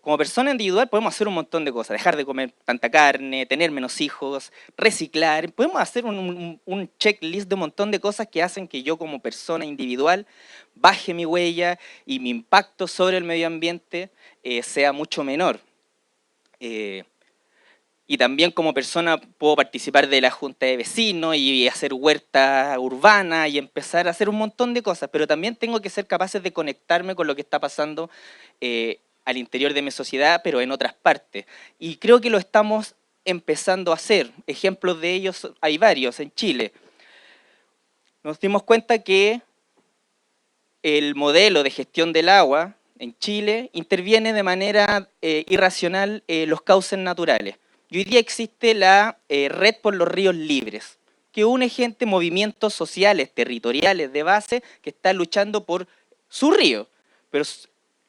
Como persona individual podemos hacer un montón de cosas, dejar de comer tanta carne, tener menos hijos, reciclar. Podemos hacer un checklist de un montón de cosas que hacen que yo como persona individual baje mi huella y mi impacto sobre el medio ambiente sea mucho menor. Y y también como persona puedo participar de la junta de vecinos y hacer huerta urbana y empezar a hacer un montón de cosas, pero también tengo que ser capaces de conectarme con lo que está pasando al interior de mi sociedad, pero en otras partes. Y creo que lo estamos empezando a hacer. Ejemplos de ellos hay varios en Chile. Nos dimos cuenta que el modelo de gestión del agua en Chile interviene de manera irracional los cauces naturales. Y hoy día existe la Red por los Ríos Libres, que une gente, movimientos sociales, territoriales, de base, que están luchando por su río. Pero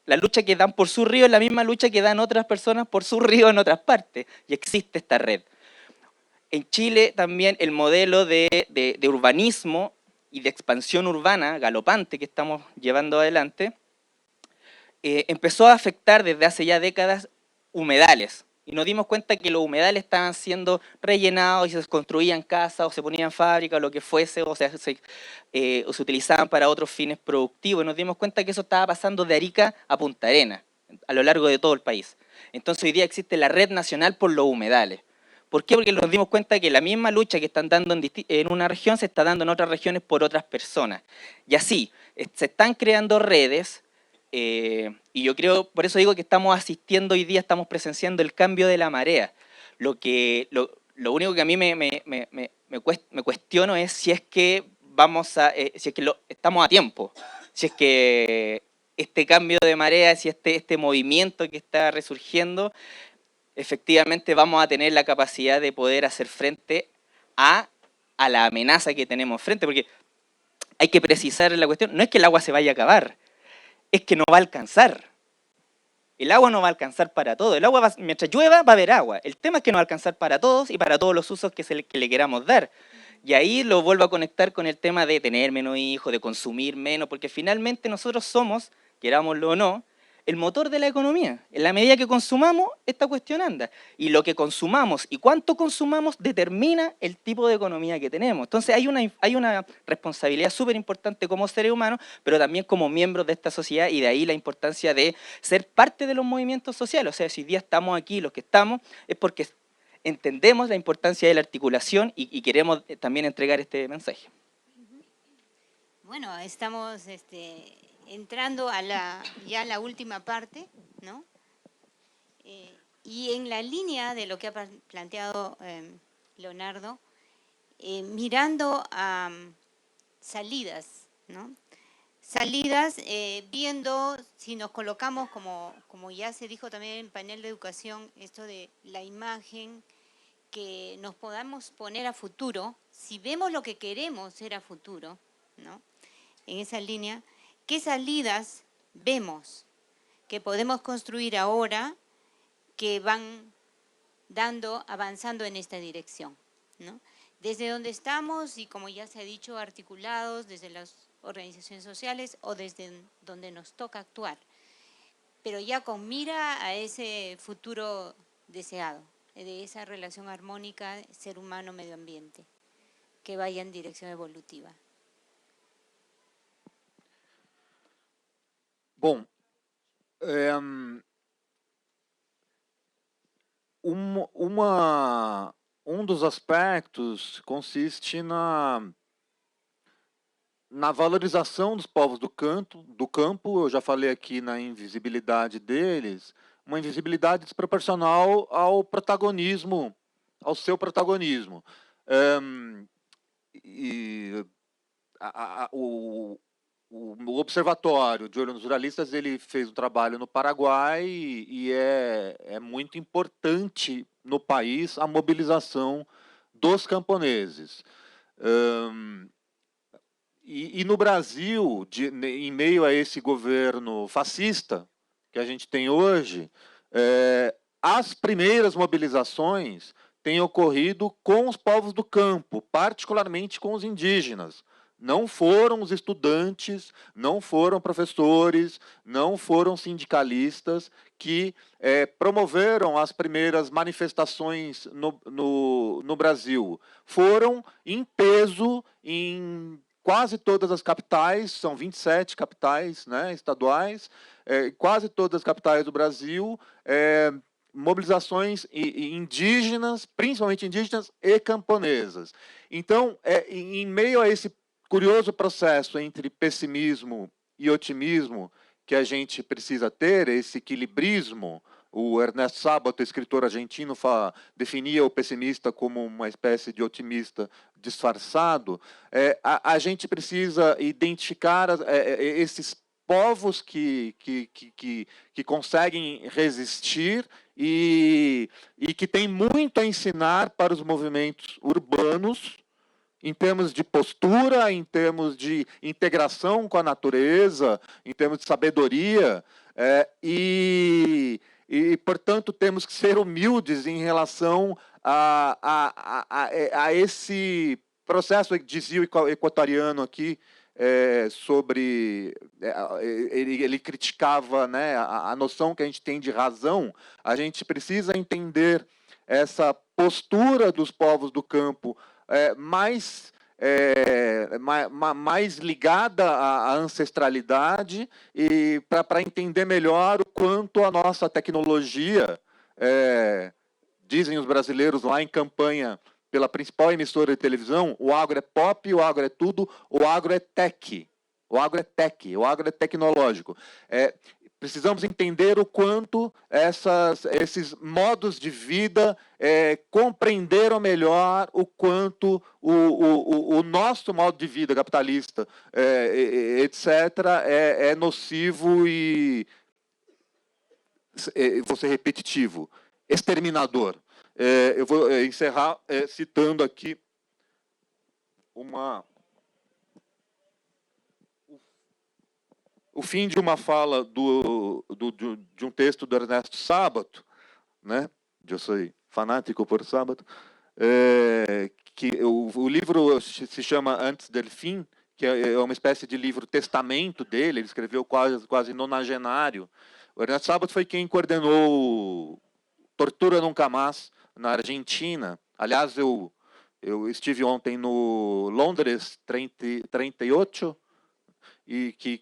la lucha que dan por su río es la misma lucha que dan otras personas por su río en otras partes. Y existe esta red. En Chile también el modelo de urbanismo y de expansión urbana galopante que estamos llevando adelante, empezó a afectar desde hace ya décadas humedales. Y nos dimos cuenta que los humedales estaban siendo rellenados y se construían casas o se ponían fábricas o lo que fuese, o sea, se utilizaban para otros fines productivos. Y nos dimos cuenta que eso estaba pasando de Arica a Punta Arenas, a lo largo de todo el país. Entonces hoy día existe la Red Nacional por los Humedales. ¿Por qué? Porque nos dimos cuenta que la misma lucha que están dando en una región se está dando en otras regiones por otras personas. Y así, se están creando redes, y yo creo, por eso digo que estamos asistiendo hoy día, estamos presenciando el cambio de la marea. Lo único que a mí me cuestiono es si es que estamos a tiempo, si es que este cambio de marea, si este movimiento que está resurgiendo, efectivamente vamos a tener la capacidad de poder hacer frente a la amenaza que tenemos frente, porque hay que precisar la cuestión, no es que el agua se vaya a acabar, es que no va a alcanzar. El agua no va a alcanzar para todo. El agua, mientras llueva, va a haber agua. El tema es que no va a alcanzar para todos y para todos los usos que le queramos dar. Y ahí lo vuelvo a conectar con el tema de tener menos hijos, de consumir menos, porque finalmente nosotros somos, querámoslo o no, el motor de la economía. En la medida que consumamos, esta cuestión anda. Y lo que consumamos y cuánto consumamos determina el tipo de economía que tenemos. Entonces hay una responsabilidad súper importante como seres humanos, pero también como miembros de esta sociedad, y de ahí la importancia de ser parte de los movimientos sociales. O sea, si hoy día estamos aquí, los que estamos, es porque entendemos la importancia de la articulación y queremos también entregar este mensaje.
Bueno, estamos entrando a ya la última parte, ¿no? Y en la línea de lo que ha planteado Leonardo, mirando a salidas, ¿no? Salidas, viendo si nos colocamos, como ya se dijo también en el panel de educación, esto de la imagen que nos podamos poner a futuro, si vemos lo que queremos ser a futuro, ¿no? En esa línea, ¿qué salidas vemos que podemos construir ahora que van avanzando en esta dirección, ¿no? Desde donde estamos y, como ya se ha dicho, articulados desde las organizaciones sociales o desde donde nos toca actuar, pero ya con mira a ese futuro deseado, de esa relación armónica ser humano-medio ambiente, que vaya en dirección evolutiva.
Bom, dos aspectos consiste na valorização dos povos do campo. Eu já falei aqui na invisibilidade deles, uma invisibilidade desproporcional ao protagonismo, ao seu protagonismo. O Observatório de Olho nos Ruralistas, ele fez um trabalho no Paraguai e é muito importante no país a mobilização dos camponeses. E no Brasil, em meio a esse governo fascista que a gente tem hoje, as primeiras mobilizações têm ocorrido com os povos do campo, particularmente com os indígenas. Não foram os estudantes, não foram professores, não foram sindicalistas que promoveram as primeiras manifestações no Brasil. Foram em peso em quase todas as capitais, são 27 capitais, né, estaduais, quase todas as capitais do Brasil, mobilizações indígenas, principalmente indígenas e camponesas. Então, em meio a esse curioso processo entre pessimismo e otimismo que a gente precisa ter, esse equilibrismo, o Ernesto Sábato, escritor argentino, definia o pessimista como uma espécie de otimista disfarçado. A gente precisa identificar esses povos que conseguem resistir e que têm muito a ensinar para os movimentos urbanos, em termos de postura, em termos de integração com a natureza, em termos de sabedoria, e, portanto, temos que ser humildes em relação a esse processo, dizia o equatoriano aqui, sobre... ele criticava, né, a noção que a gente tem de razão. A gente precisa entender essa postura dos povos do campo mais ligada à ancestralidade, e para entender melhor o quanto a nossa tecnologia, dizem os brasileiros lá em campanha pela principal emissora de televisão, o agro é pop, o agro é tudo, o agro é tech, o agro é tech, o agro é tecnológico. Precisamos entender o quanto esses modos de vida compreenderam melhor o quanto o nosso modo de vida capitalista, etc., é nocivo e, vou ser repetitivo, exterminador. Eu vou encerrar citando aqui o fim de uma fala de um texto do Ernesto Sábato, né? Eu sou fanático por Sábato, que o livro se chama Antes del Fim, que é uma espécie de livro testamento dele. Ele escreveu quase nonagenário. O Ernesto Sábato foi quem coordenou Tortura Nunca Mais na Argentina. Aliás, eu estive ontem no Londres 38, e que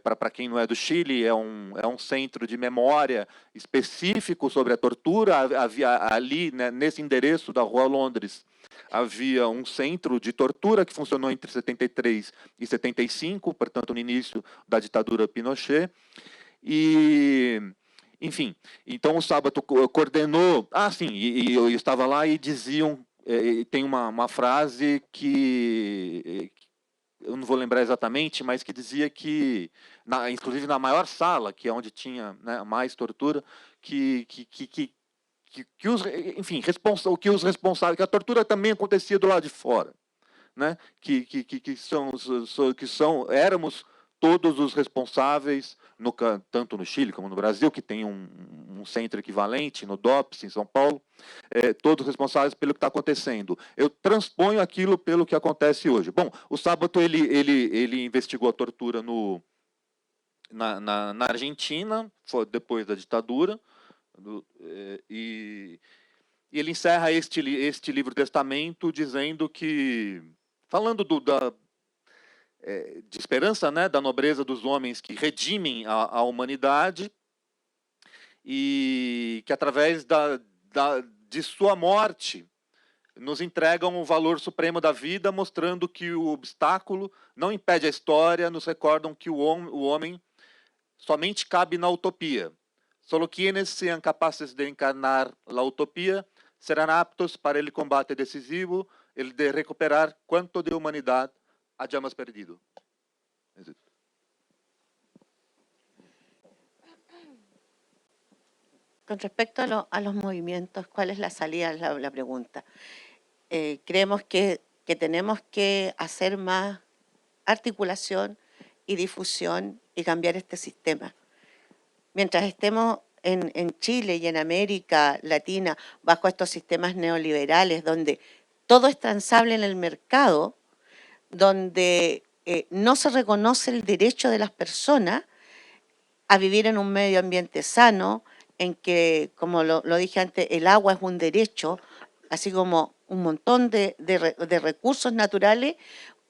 para quem não é do Chile, é um centro de memória específico sobre a tortura. Havia ali, né, nesse endereço da Rua Londres, havia um centro de tortura que funcionou entre 73 e 75, portanto, no início da ditadura Pinochet. E, enfim, então o Sábato coordenou... sim, e eu estava lá e diziam... tem uma frase que eu não vou lembrar exatamente, mas que dizia que, inclusive na maior sala, que é onde tinha, né, mais tortura, que os responsáveis, que a tortura também acontecia do lado de fora, né? Éramos todos os responsáveis, tanto no Chile como no Brasil, que tem um centro equivalente, no DOPS, em São Paulo, todos responsáveis pelo que está acontecendo. Eu transponho aquilo pelo que acontece hoje. Bom, o Sábato ele investigou a tortura na Argentina, foi depois da ditadura, e ele encerra este livro testamento dizendo que, falando de esperança, né, da nobreza dos homens que redimem a humanidade, e que através de sua morte nos entregam o valor supremo da vida, mostrando que o obstáculo não impede a história, nos recordam que o homem somente cabe na utopia. Solo quienes sean capaces de encarnar la utopía serán aptos para el combate decisivo, el de recuperar cuanto de humanidad hayamos perdido.
Con respecto a los movimientos, ¿cuál es la salida? Es la pregunta. Creemos que tenemos que hacer más articulación y difusión y cambiar este sistema. Mientras estemos en Chile y en América Latina bajo estos sistemas neoliberales donde todo es transable en el mercado, donde no se reconoce el derecho de las personas a vivir en un medio ambiente sano, en que, como lo dije antes, el agua es un derecho, así como un montón de recursos naturales,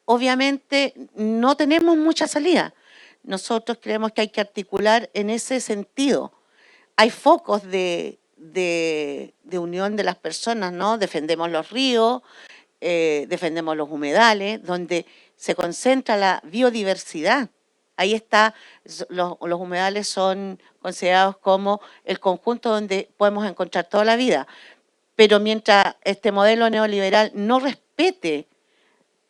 obviamente no tenemos mucha salida. Nosotros creemos que hay que articular en ese sentido. Hay focos de de unión de las personas, ¿no? Defendemos los ríos, defendemos los humedales, donde se concentra la biodiversidad. Ahí está, los humedales son considerados como el conjunto donde podemos encontrar toda la vida. Pero mientras este modelo neoliberal no respete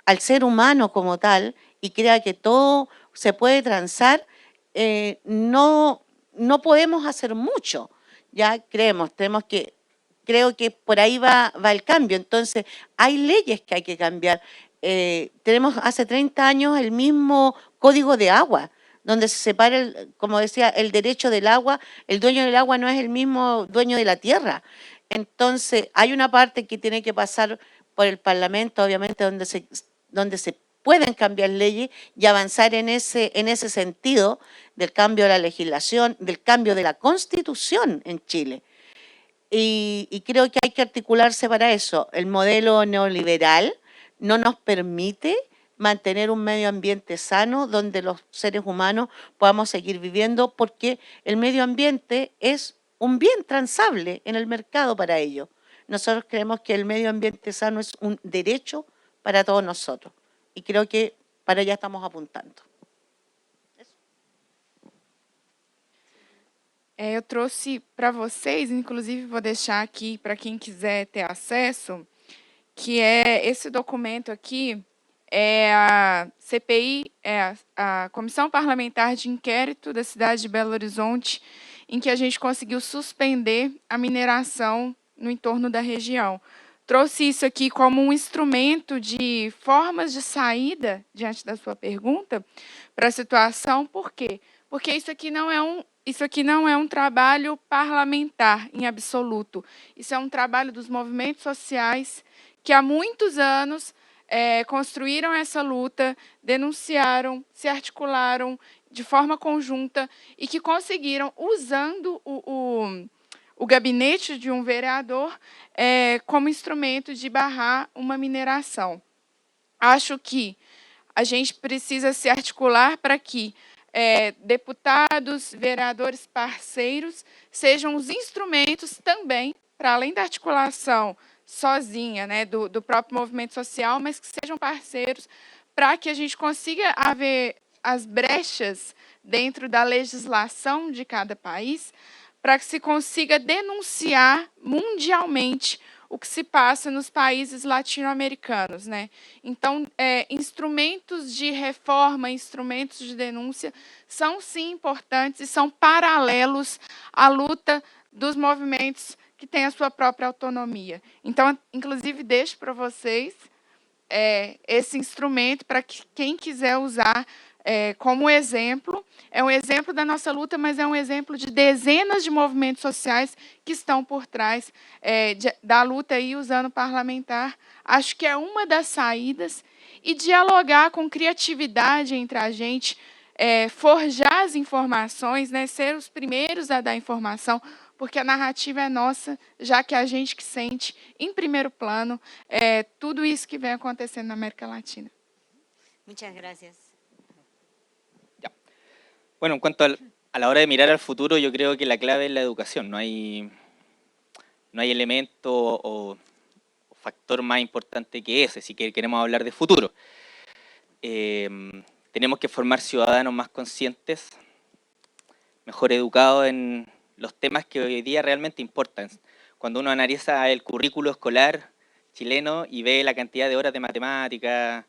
al ser humano como tal y crea que todo se puede transar, no podemos hacer mucho. Ya creo que por ahí va el cambio. Entonces, hay leyes que hay que cambiar. Tenemos hace 30 años el mismo Código de Agua, donde se separa, como decía, el derecho del agua. El dueño del agua no es el mismo dueño de la tierra. Entonces, hay una parte que tiene que pasar por el Parlamento, obviamente, donde se pueden cambiar leyes y avanzar en ese sentido del cambio de la legislación, del cambio de la Constitución en Chile. Y creo que hay que articularse para eso. El modelo neoliberal no nos permite mantener un medio ambiente sano donde los seres humanos podamos seguir viviendo, porque el medio ambiente es un bien transable en el mercado para ello. Nosotros creemos que el medio ambiente sano es un derecho para todos nosotros. E creo que para allá estamos apontando.
Eu trouxe para vocês, inclusive vou deixar aqui para quem quiser ter acesso, que é esse documento aqui, é a CPI, é a Comissão Parlamentar de Inquérito da cidade de Belo Horizonte, em que a gente conseguiu suspender a mineração no entorno da região. Trouxe isso aqui como um instrumento de formas de saída, diante da sua pergunta, para a situação. Por quê? Porque isso aqui não é um trabalho parlamentar, em absoluto. Isso é um trabalho dos movimentos sociais que há muitos anos construíram essa luta, denunciaram, se articularam de forma conjunta e que conseguiram, usando o gabinete de um vereador como instrumento de barrar uma mineração. Acho que a gente precisa se articular para que deputados, vereadores parceiros sejam os instrumentos também, para além da articulação sozinha, né, do próprio movimento social, mas que sejam parceiros para que a gente consiga haver as brechas dentro da legislação de cada país, para que se consiga denunciar mundialmente o que se passa nos países latino-americanos, né? Então, instrumentos de reforma, instrumentos de denúncia são, sim, importantes e são paralelos à luta dos movimentos que têm a sua própria autonomia. Então, inclusive, deixo para vocês esse instrumento para que quem quiser usar como exemplo. É um exemplo da nossa luta, mas é um exemplo de dezenas de movimentos sociais que estão por trás da luta aí, usando o parlamentar. Acho que é uma das saídas, e dialogar com criatividade entre a gente, forjar as informações, né, ser os primeiros a dar informação, porque a narrativa é nossa, já que é a gente que sente, em primeiro plano, tudo isso que vem acontecendo na América Latina.
Muchas gracias.
Bueno, en cuanto a la hora de mirar al futuro, yo creo que la clave es la educación. No hay elemento o factor más importante que ese, si queremos hablar de futuro. Tenemos que formar ciudadanos más conscientes, mejor educados en los temas que hoy día realmente importan. Cuando uno analiza el currículo escolar chileno y ve la cantidad de horas de matemática,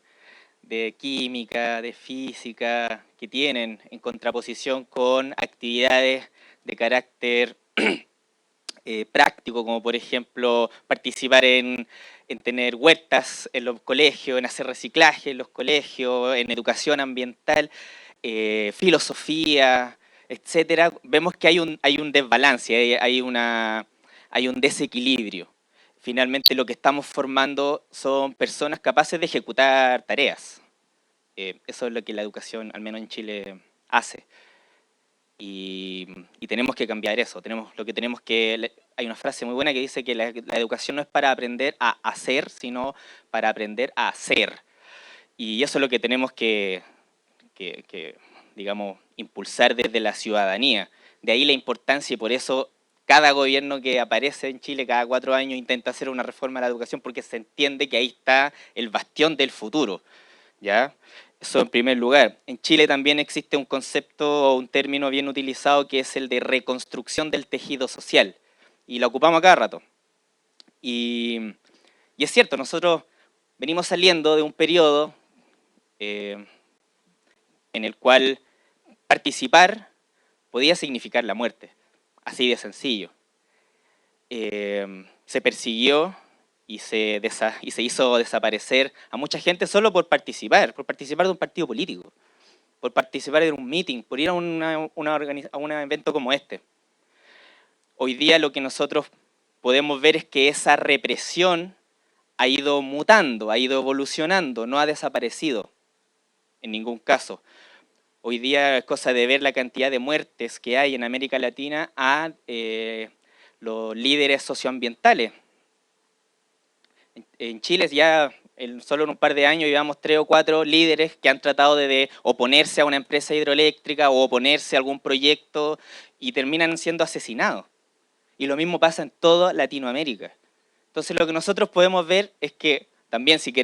de química, de física, que tienen en contraposición con actividades de carácter práctico, como por ejemplo participar en tener huertas en los colegios, en hacer reciclaje en los colegios, en educación ambiental, filosofía, etcétera. Vemos que hay un desbalance, hay un desequilibrio. Finalmente lo que estamos formando son personas capaces de ejecutar tareas. Eso es lo que la educación, al menos en Chile, hace. Y tenemos que cambiar eso. Hay una frase muy buena que dice que la educación no es para aprender a hacer, sino para aprender a hacer. Y eso es lo que tenemos que digamos, impulsar desde la ciudadanía. De ahí la importancia, y por eso cada gobierno que aparece en Chile cada 4 años intenta hacer una reforma de la educación porque se entiende que ahí está el bastión del futuro, ¿ya? Eso en primer lugar. En Chile también existe un concepto o un término bien utilizado que es el de reconstrucción del tejido social, y lo ocupamos a cada rato. Y es cierto, nosotros venimos saliendo de un periodo en el cual participar podía significar la muerte, así de sencillo. Se persiguió y se hizo desaparecer a mucha gente solo por participar de un partido político, por participar en un meeting, por ir a un evento como este. Hoy día lo que nosotros podemos ver es que esa represión ha ido mutando, ha ido evolucionando, no ha desaparecido en ningún caso. Hoy día es cosa de ver la cantidad de muertes que hay en América Latina a los líderes socioambientales. En Chile ya solo en un par de años llevamos 3 o 4 líderes que han tratado de oponerse a una empresa hidroeléctrica o oponerse a algún proyecto y terminan siendo asesinados. Y lo mismo pasa en toda Latinoamérica. Entonces lo que nosotros podemos ver es que también si es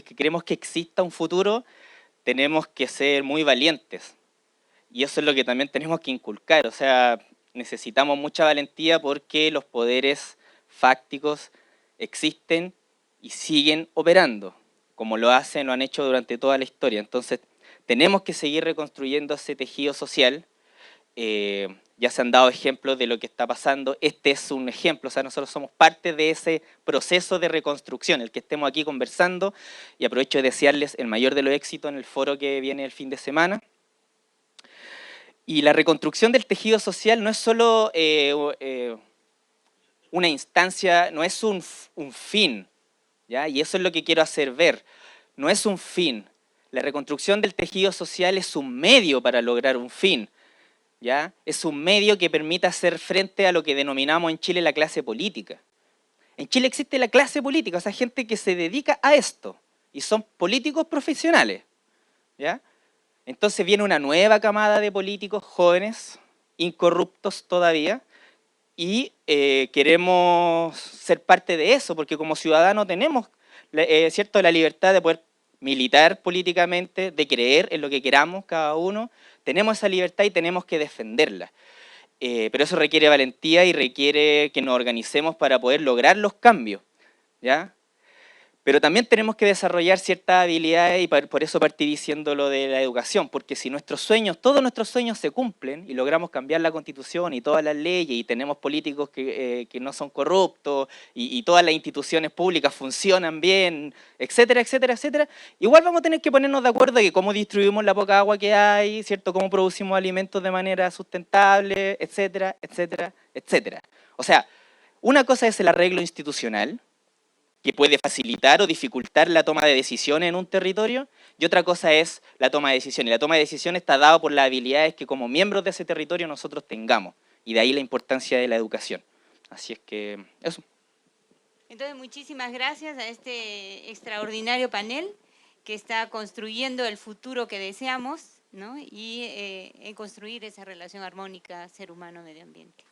que queremos que exista un futuro, tenemos que ser muy valientes. Y eso es lo que también tenemos que inculcar. O sea, necesitamos mucha valentía porque los poderes fácticos existen y siguen operando, como lo han hecho durante toda la historia. Entonces, tenemos que seguir reconstruyendo ese tejido social. Ya se han dado ejemplos de lo que está pasando. Este es un ejemplo, o sea, nosotros somos parte de ese proceso de reconstrucción, el que estemos aquí conversando, y aprovecho de desearles el mayor de los éxitos en el foro que viene el fin de semana. Y la reconstrucción del tejido social no es solo una instancia, no es un fin, ¿ya? Y eso es lo que quiero hacer ver, no es un fin. La reconstrucción del tejido social es un medio para lograr un fin, ¿ya? Es un medio que permita hacer frente a lo que denominamos en Chile la clase política. En Chile existe la clase política, o sea, gente que se dedica a esto, y son políticos profesionales, ¿ya? Entonces viene una nueva camada de políticos jóvenes, incorruptos todavía, y queremos ser parte de eso, porque como ciudadanos tenemos ¿cierto? La libertad de poder militar políticamente, de creer en lo que queramos cada uno, tenemos esa libertad y tenemos que defenderla. Pero eso requiere valentía y requiere que nos organicemos para poder lograr los cambios, ¿ya? Pero también tenemos que desarrollar ciertas habilidades y por eso partí diciendo lo de la educación, porque si todos nuestros sueños se cumplen y logramos cambiar la Constitución y todas las leyes y tenemos políticos que no son corruptos y todas las instituciones públicas funcionan bien, etcétera, etcétera, etcétera, igual vamos a tener que ponernos de acuerdo en cómo distribuimos la poca agua que hay, ¿cierto? Cómo producimos alimentos de manera sustentable, etcétera, etcétera, etcétera. O sea, una cosa es el arreglo institucional, que puede facilitar o dificultar la toma de decisiones en un territorio, y otra cosa es la toma de decisiones. Y la toma de decisiones está dada por las habilidades que como miembros de ese territorio nosotros tengamos, y de ahí la importancia de la educación. Así es que eso.
Entonces, muchísimas gracias a este extraordinario panel que está construyendo el futuro que deseamos, ¿no? Y en construir esa relación armónica ser humano-medio ambiente.